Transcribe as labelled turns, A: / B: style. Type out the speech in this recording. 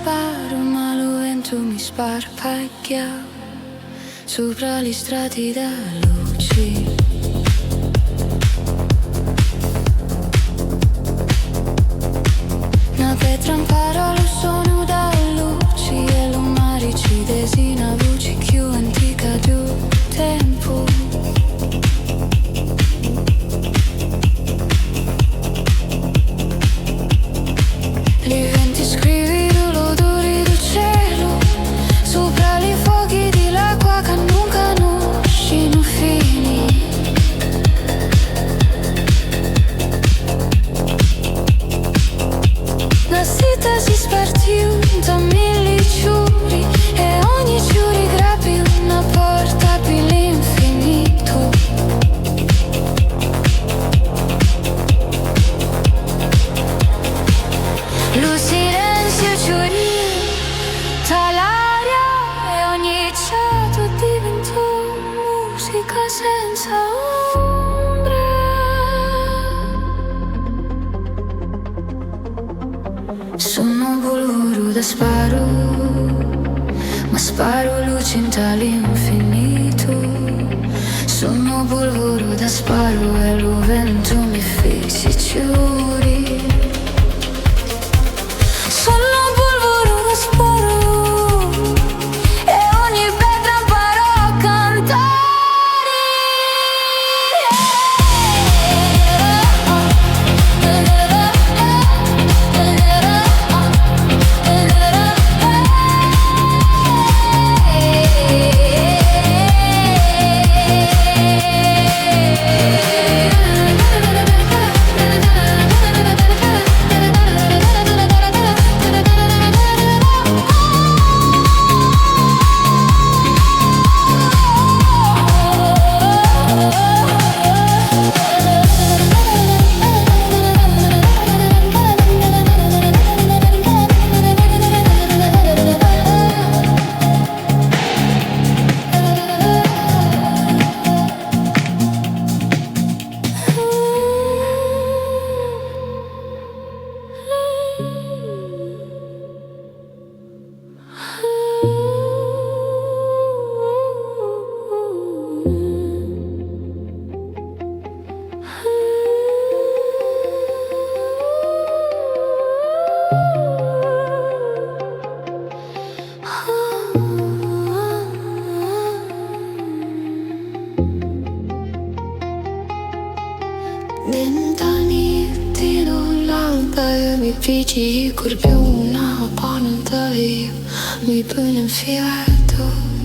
A: sparo, ma lo vento mi sparpaglia sopra gli strati da luci. Una pietra impara lo suono da luci e lo marici desina voci più antica di un tempo. Li venti scrivi l'odore del cielo sopra i fuochi di l'acqua che non conosci non fini. La città si spartì da mille giuri e ogni giuri grappi una porta per l'infinito. Lo silenzio giurì tra l'aria e ogni ciato diventò musica senza ombra. Sono polvoro da sparo, ma sparo luce in all'infinito. Sono polvoro da sparo e lo vento mi fece giuri. Sono polvoro da sparo e ogni pietra imparò a cantare. Vent'anni di l'alba mi pici col più una panata io mi pone infiato.